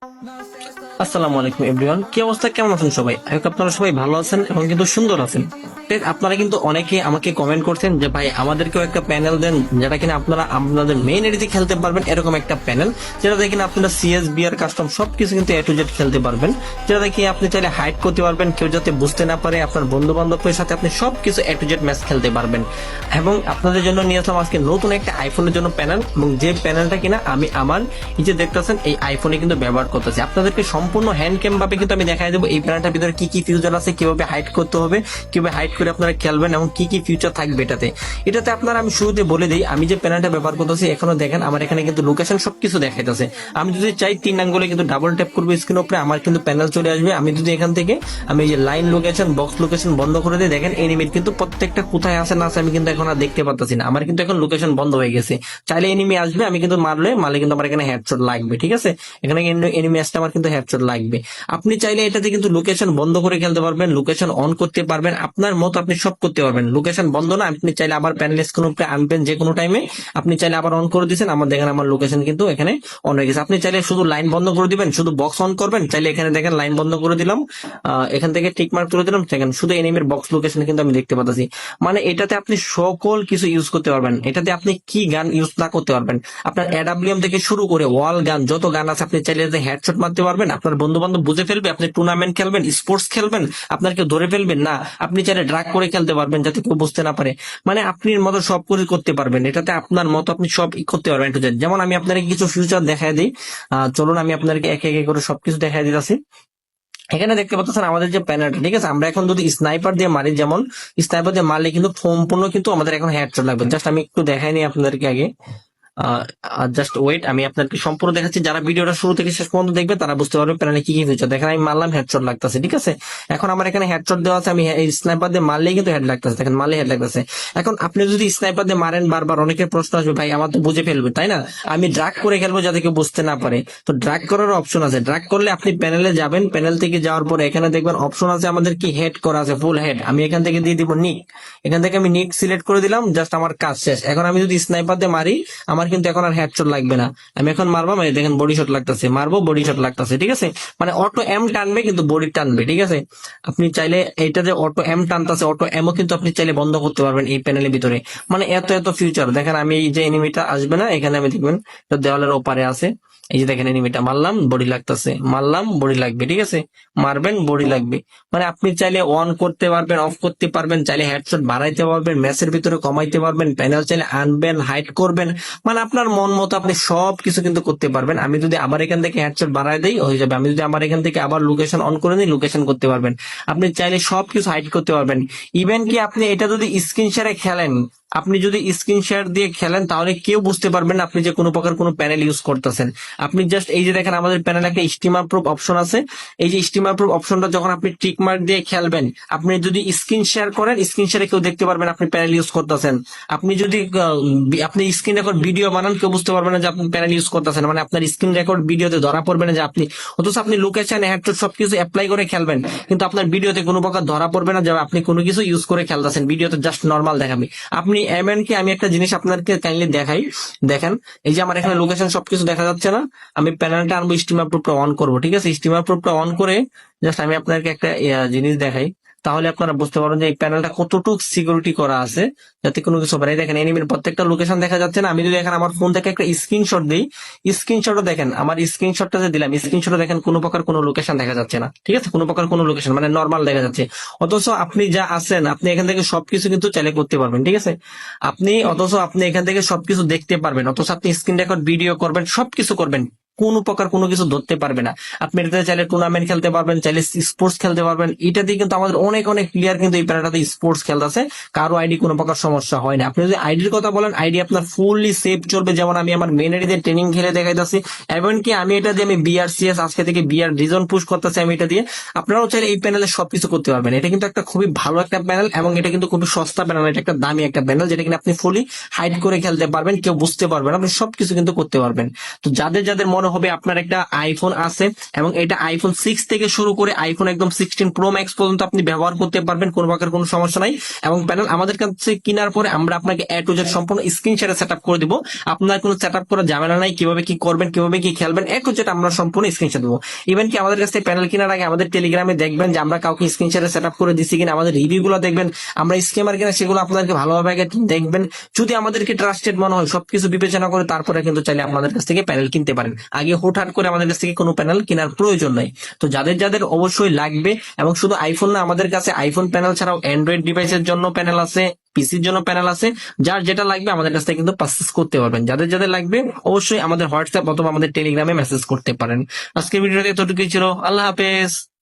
আসসালামু আলাইকুম এভরিওয়ান, কি অবস্থা, কেমন আছেন সবাই? আই হোপ আপনারা সবাই ভালো আছেন এবং কিন্তু সুন্দর আছেন। আপনারা কিন্তু অনেকে আমাকে কমেন্ট করছেন যে ভাই আমাদেরকেও একটা প্যানেল দেন যেটা কিনা আপনারা আপনাদের মেইন এরিতে খেলতে পারবেন, এরকম একটা প্যানেল যেটাতে কিনা আপনারা সিএস বিআর কাস্টম সবকিছু কিন্তু এ টু জেড খেলতে পারবেন, যেটাতে কি আপনি চাইলে হাইড করতে পারবেন, কেউ যাতে বুঝতে না পারে, আপনার বন্ধু বান্ধবের সাথে আপনি সবকিছু এ টু জেড ম্যাচ খেলতে পারবেন। এবং আপনাদের জন্য নিয়ে আসলাম আজকে নতুন একটা আইফোনের জন্য প্যানেল, এবং যে প্যানেলটা কিনা আমি আমার এই যে দেখতেছেন এই আইফোনে কিন্তু ব্যবহার করতেছি। আপনাদেরকে সম্পূর্ণ হ্যান্ড ক্যাম ভাবে কিন্তু আমি দেখাই দেবো এই প্যানেলটার ভিতরে কি কি ফিউচার আছে, কিভাবে হাইড করতে হবে, কিভাবে হাইড করে আপনারা খেলবেন এবং কি কি ফিউচার থাকবে এটাতে আপনারা। আমি শুরুতে বলে দিই, আমি যে প্যানেলটা ব্যবহার করতেছি এখনো দেখেন আমার এখানে কিন্তু লোকেশন সবকিছু দেখাইতেছে। আমি যদি চাই 3 আঙ্গুলে কিন্তু ডাবল ট্যাপ করবো স্ক্রিন উপরে, আমার কিন্তু প্যানেল চলে আসবে। আমি যদি এখান থেকে আমি এই যে লাইন লোকেশন, বক্স লোকেশন বন্ধ করে দিই, দেখেন এনিমির কিন্তু প্রত্যেকটা কোথায় আছে না আছে আমি কিন্তু এখন আর দেখতে পাচ্ছি না। আমার কিন্তু এখন লোকেশন বন্ধ হয়ে গেছে। চাইলে এনিমি আসবে, আমি কিন্তু মারলে কিন্তু আমার এখানে হেডশট লাগবে, ঠিক আছে? এখানে এনিমি আসতে আমার কিন্তু হেডশট লাগবে। আপনি চাইলে এটাতে কিন্তু লোকেশন বন্ধ করে খেলতে পারবেন, লোকেশন অন করতে পারবেন, আপনার মতো আপনি সব করতে পারবেন। লোকেশন বন্ধ না, আপনি চাইলে আবার প্যানেল স্ক্রিন উপরে আনবেন যে কোনো টাইমে, আপনি চাইলে আবার অন করে দিয়েছেন, আমার দেখেন আমার লোকেশন কিন্তু এখানে অন হয়ে গেছে। আপনি চাইলে শুধু লাইন বন্ধ করে দিবেন, শুধু বক্স অন করবেন, চাইলে এখানে দেখেন লাইন বন্ধ করে দিলাম, এখান থেকে টিক মার্ক তুলে দিলাম, দেখেন শুধু এনিমির বক্স লোকেশন কিন্তু আমি দেখতে পাচ্ছি। মানে এটাতে আপনি সকল কিছু ইউজ করতে পারবেন। এটাতে আপনি কি গান ইউজ না করতে পারবেন, আপনার এডাব্লিউএম থেকে শুরু করে ওয়াল গান যত গান আছে আপনি চাইলে হেডশট মারতে পারবেন। আপনার বন্ধু বান্ধব বুঝে ফেলবে, আপনি টুর্নামেন্ট খেলবেন, স্পোর্টস খেলবেন, আপনার কেউ ধরে ফেলবেন না, আপনি চাইলে ড্রাগ করে খেলতে পারবেন যাতে কেউ বুঝতে না পারে। মানে আপনি মতো সব কিছু করতে পারবেন, এটাতে আপনার মতো আপনি সব করতে পারবেন। যেমন আমি আপনাকে কিছু ফিউচার দেখাই দিই, চলুন আমি আপনাকে একে একে করে সবকিছু দেখাই দিতেছি। এখানে দেখতে পাচ্ছেন আমাদের যে প্যানেলটা, ঠিক আছে? আমরা এখন যদি স্নাইপার দিয়ে মারি, যেমন স্নাইপার দিয়ে মারলে কিন্তু সম্পূর্ণ কিন্তু আমাদের এখন হেডশট লাগবে। জাস্ট আমি একটু দেখাই নি আপনাদেরকে আগে, জাস্ট ওয়েট, আমি আপনাকে সম্পূর্ণ দেখাচ্ছি। যারা ভিডিওটা শুরু থেকে শেষ পর্যন্ত দেখবে তারা বুঝতে পারবে প্যানেলে কি কি ফিচার। দেখেন আমি মারলাম, হেডশট লাগতেছে, ঠিক আছে? এখন আমার এখানে হেডশট দেওয়া আছে, আমি এই স্নাইপার দিয়ে মারলেই কিন্তু হেড লাগতেছে, দেখেন মারলে হেড লাগতেছে। এখন আপনি যদি স্নাইপার দিয়ে মারেন বারবার, অনেকের প্রশ্ন আসবে ভাই আমার তো বুঝে ফেলবে, তাই না? আমি ড্রাগ করে খেলবো যাতে কেউ বুঝতে না পারে। তো ড্রাগ করার অপশন আছে। ড্রাগ করলে আপনি প্যানেলে যাবেন, প্যানেল থেকে যাওয়ার পরে এখানে দেখবেন অপশন আছে আমাদের কি হেড করা আছে, ফুল হেড। আমি এখান থেকে দিয়ে দিব নিক, এখান থেকে আমি নিক সিলেক্ট করে দিলাম, জাস্ট আমার কাজ শেষ। এখন আমি যদি স্নাইপার দিয়ে মারি, আমার কিন্তু এখন আর হেডশট লাগবে না। আমি এখন মারবো, মানে দেখেন বডি শট লাগতেছে, মারবো বডি শট লাগতেছে, ঠিক আছে? মানে অটো এম টানবে কিন্তু বডি টানবে, ঠিক আছে? আপনি চাইলে এইটা যে অটো এম টানতেছে, অটো এমও কিন্তু আপনি চাইলে বন্ধ করতে পারবেন এই প্যানেলের ভিতরে। মানে এত এত ফিউচার দেখেন। আমি এই যে এনিমিটা আসবে না, এখানে আমি দেখবেন দেওয়ালের ওপারে আছে, এই যে দেখেন এনিমিটা মারলাম বডি লাগতেছে, মারলাম বডি লাগবে, ঠিক আছে? মারবেন বডি লাগবে। মানে আপনি চাইলে অন করতে পারবেন, অফ করতে পারবেন, চাইলে হেডশট বাড়াইতে পারবেন, ম্যাচের ভিতরে কমাইতে পারবেন, প্যানেল চাইলে আনবেন, হাইড করবেন। মানে আপনার মন মতো আপনি সব কিছু কিন্তু করতে পারবেন। আমি যদি আবার এখান থেকে হেডশট বাড়াই দিই হয়ে যাবে, আমি যদি আমার এখান থেকে আবার লোকেশন অন করে দিই লোকেশন করতে পারবেন। আপনি চাইলে সবকিছু হাইড করতে পারবেন। ইভেন কি আপনি এটা যদি স্ক্রিন শেয়ারে খেলেন, আপনি যদি স্ক্রিন শেয়ার দিয়ে খেলেন তাহলে কেউ বুঝতে পারবেন না আপনি যে কোনো প্রকার কোনো প্যানেল ইউজ করতেছেন। আপনি জাস্ট এই যে দেখেন আমাদের প্যানেলে একটা স্টিমার প্রুফ অপশন আছে। এই যে স্টিমার প্রুফ অপশনটা যখন আপনি টিক মার্ক দিয়ে খেলবেন, আপনি যদি স্ক্রিন শেয়ার করেন, স্ক্রিন শেয়ারে কেউ দেখতে পারবেন আপনি প্যানেল ইউজ করতেছেন। আপনি যদি আপনি স্ক্রিন রেকর্ড ভিডিও বানান, কেউ বুঝতে পারবে না যে আপনি প্যানেল ইউজ করতেছেন। মানে আপনার স্ক্রিন রেকর্ড ভিডিওতে ধরা পড়বে না যে আপনি, অথচ আপনি লোকেশন হেডশট সবকিছু অ্যাপ্লাই করে খেলবেন, কিন্তু আপনার ভিডিওতে কোনো প্রকার ধরা পড়বে না যে আপনি কোনো কিছু ইউজ করে খেলতেছেন। ভিডিওতে জাস্ট নর্মাল দেখাবে। আপনি এমনকি আমি একটা জিনিস আপনাকে কাইন্ডলি দেখাই, দেখেন এই যে আমার এখানে লোকেশন সবকিছু দেখা যাচ্ছে না। আমি প্যানেলটা আনবো, স্টিমার প্রুফটা অন করবো, ঠিক আছে? স্টিমার প্রুফটা অন করে জাস্ট আমি আপনাকে একটা জিনিস দেখাই, তাহলে আপনারা বুঝতে পারেন যে এই প্যানেলটা কতটুকু সিকিউরিটি করা আছে যাতে কোনো কিছু হবে না। এই দেখেন এনিমির প্রত্যেকটা লোকেশন দেখা যাচ্ছে না। আমি যদি এখন আমার ফোন থেকে একটা স্ক্রিনশট দিই, স্ক্রিনশটও দেখেন, আমার স্ক্রিনশটটা যে দিলাম স্ক্রিনশটে দেখেন কোনো প্রকার কোনো লোকেশন দেখা যাচ্ছে না, ঠিক আছে? কোনো প্রকার কোনো লোকেশন, মানে নর্মাল দেখা যাচ্ছে। অথচ আপনি যা আছেন আপনি এখান থেকে সবকিছু কিন্তু চাইলে করতে পারবেন, ঠিক আছে? আপনি এখান থেকে সবকিছু দেখতে পারবেন, অথচ আপনি স্ক্রিন রেকর্ড ভিডিও করবেন, সবকিছু করবেন, কোনো প্রকার কোনো কিছু ধরতে পারবে না। আপনি এটাতে চাইলে টুর্নামেন্ট খেলতে পারবেন, চাইলে স্পোর্টস খেলতে পারবেন। এটা দিয়ে কিন্তু আমাদের অনেক অনেক প্লেয়ার কিন্তু এই প্যারাটাতে স্পোর্টস খেলতেছে, কারো আইডি কোনো প্রকার সমস্যা হয় না। আপনি যদি আইডির কথা বলেন, আইডি আপনার ফুললি সেফ চলবে। যেমন আমি আমার মেন আইডি দিয়ে ট্রেনিং খেলে দেখাইতেছি, এমনকি আমি এটা দিয়ে আমি বিআরসিএস আজকে থেকে বিআর রিজন পুশ করতেছি আমি এটা দিয়ে। আপনারাও চাইলে এই প্যানেলে সবকিছু করতে পারবেন। এটা কিন্তু একটা খুবই ভালো একটা প্যানেল, এবং এটা কিন্তু খুবই সস্তা প্যানেল, এটা একটা দামি একটা প্যানেল যেটা কিনা আপনি ফুলি হাইড করে খেলতে পারবেন, কেউ বুঝতে পারবেন, আপনি সবকিছু কিন্তু করতে পারবেন। তো যাদের যাদের মনে মনে হবে আপনার একটা আইফোন আছে এবং এটা আইফোন 6 থেকে শুরু করে আইফোন একদম 16 প্রো ম্যাক্স পর্যন্ত আপনি ব্যবহার করতে পারবেন, কোনো প্রকার কোনো সমস্যা নাই। এবং প্যানেল আমাদের কাছে কেনার পরে আমরা আপনাকে এ টু জেড সম্পূর্ণ স্ক্রিনশটে সেট আপ করে দিব। আপনার কোনো সেট আপ করার ঝামেলা নাই, কিভাবে কি করবেন কিভাবে কি খেলবেন এ টু জেড আমরা সম্পূর্ণ স্ক্রিনশট দেবো। ইভেন কি আমাদের কাছে প্যানেল কেনার আগে আমাদের টেলিগ্রামে দেখবেন যে আমরা কাউকে স্ক্রিনশটে সেট আপ করে দিচ্ছি কিনা, আমাদের রিভিউ গুলো দেখবেন, আমরা স্ক্যামার কিনা সেগুলো আপনাদেরকে ভালোভাবে আগে দেখবেন। যদি আমাদেরকে ট্রাস্টেড মনে হয় সবকিছু বিবেচনা করে তারপরে কিন্তু চাইলে আমাদের কাছ থেকে প্যানেল কিনতে পারেন। আগে হুটহাট করে আমাদের কাছ থেকে কোনো প্যানেল কেনার প্রয়োজন নাই। তো যাদের যাদের অবশ্যই লাগবে, এবং শুধু আইফোন না, আমাদের কাছে আইফোন প্যানেল ছাড়াও অ্যান্ড্রয়েড ডিভাইসের জন্য প্যানেল আছে, পিসির জন্য প্যানেল আছে। যার যেটা লাগবে আমাদের কাছ থেকে কিন্তু পারচেজ করতে পারবেন। যাদের যাদের লাগবে অবশ্যই আমাদের হোয়াটসঅ্যাপ অথবা আমাদের টেলিগ্রামে মেসেজ করতে পারেন। আজকের ভিডিওতে এতটুকুই ছিল। আল্লাহ হাফেজ।